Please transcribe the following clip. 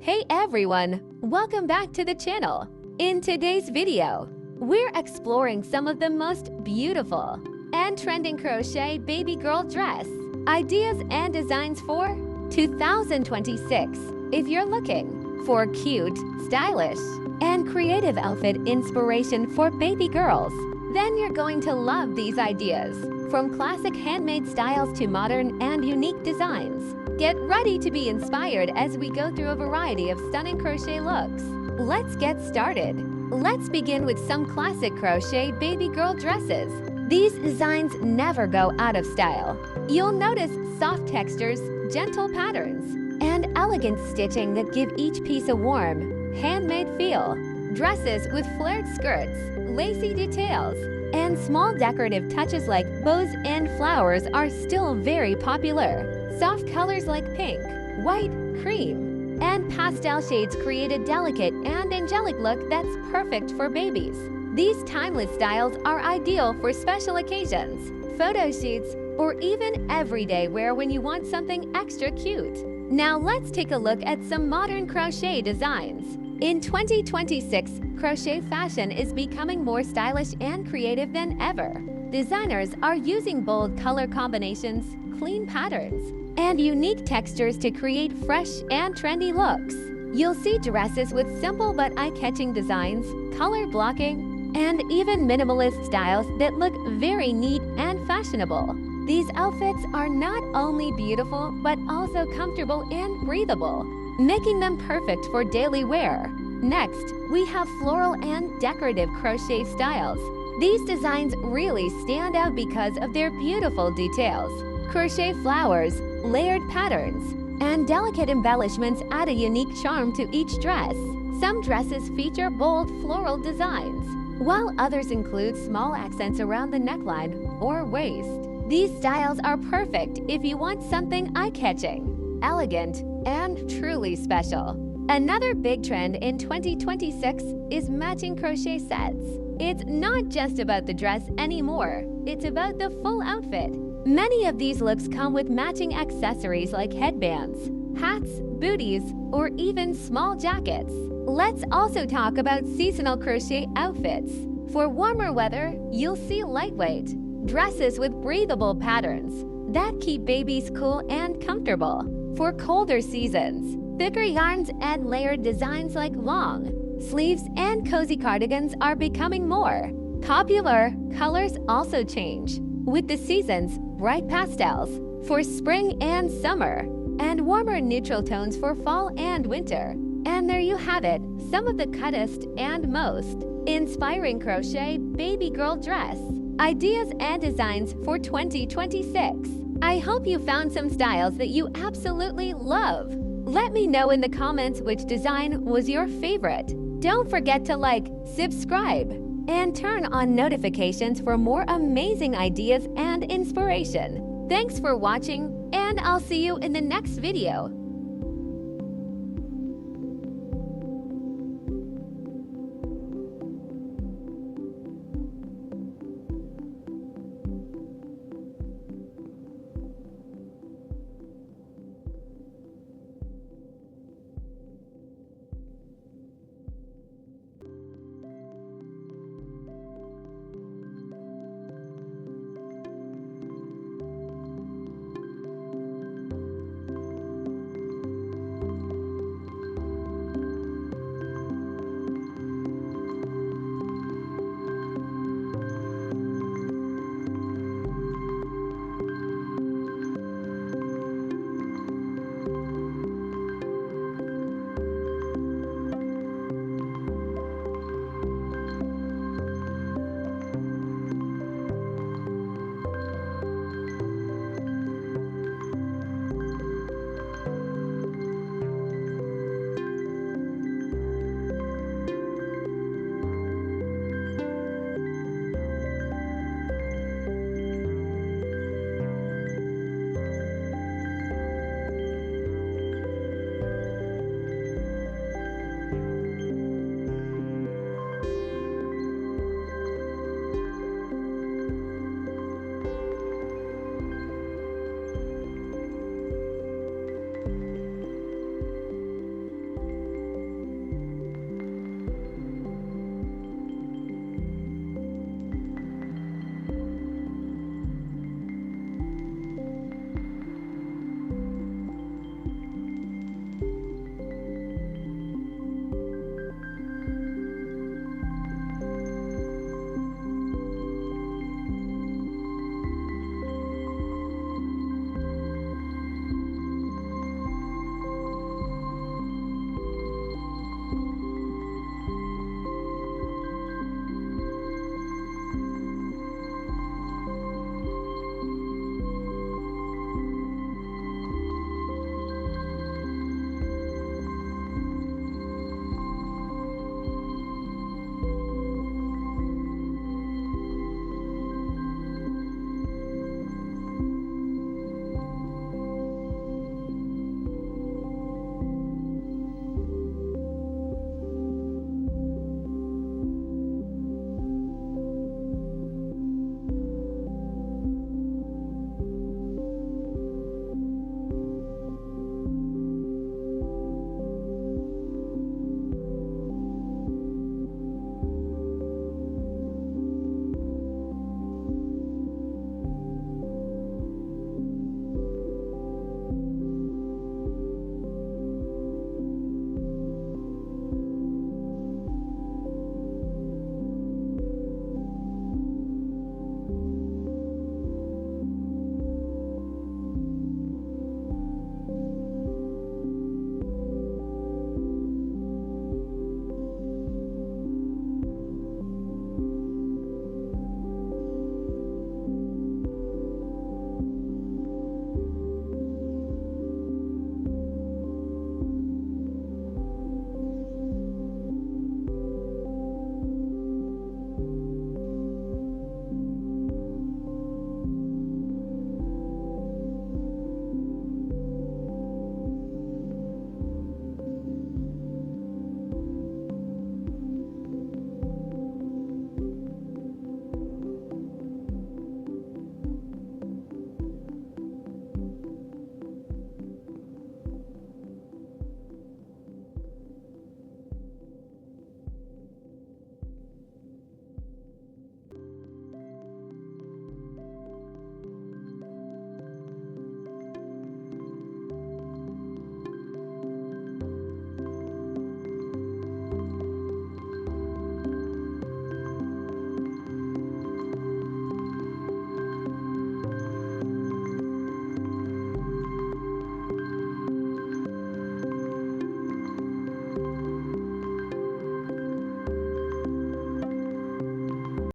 Hey everyone! Welcome back to the channel. In today's video, we're exploring some of the most beautiful and trending crochet baby girl dress ideas and designs for 2026. If you're looking for cute, stylish, and creative outfit inspiration for baby girls, then you're going to love these ideas. From classic handmade styles to modern and unique designs, get ready to be inspired as we go through a variety of stunning crochet looks. Let's get started. Let's begin with some classic crochet baby girl dresses. These designs never go out of style. You'll notice soft textures, gentle patterns, and elegant stitching that give each piece a warm, handmade feel. Dresses with flared skirts, lacy details, and small decorative touches like bows and flowers are still very popular. Soft colors like pink, white, cream, and pastel shades create a delicate and angelic look that's perfect for babies. These timeless styles are ideal for special occasions, photo shoots, or even everyday wear when you want something extra cute. Now let's take a look at some modern crochet designs. In 2026, crochet fashion is becoming more stylish and creative than ever. Designers are using bold color combinations, clean patterns, and unique textures to create fresh and trendy looks. You'll see dresses with simple but eye-catching designs, color blocking, and even minimalist styles that look very neat and fashionable. These outfits are not only beautiful but also comfortable and breathable, making them perfect for daily wear. Next, we have floral and decorative crochet styles. These designs really stand out because of their beautiful details. Crochet flowers, layered patterns, and delicate embellishments add a unique charm to each dress. Some dresses feature bold floral designs, while others include small accents around the neckline or waist. These styles are perfect if you want something eye-catching, elegant, and truly special. Another big trend in 2026 is matching crochet sets. It's not just about the dress anymore, it's about the full outfit. Many of these looks come with matching accessories like headbands, hats, booties, or even small jackets. Let's also talk about seasonal crochet outfits. For warmer weather, you'll see lightweight dresses with breathable patterns that keep babies cool and comfortable. For colder seasons, thicker yarns and layered designs like long sleeves and cozy cardigans are becoming more popular. Colors also change with the seasons: bright pastels for spring and summer, and warmer neutral tones for fall and winter. And there you have it, some of the cutest and most inspiring crochet baby girl dress ideas and designs for 2026. I hope you found some styles that you absolutely love. Let me know in the comments which design was your favorite. Don't forget to like, subscribe, and turn on notifications for more amazing ideas and inspiration. Thanks for watching, and I'll see you in the next video.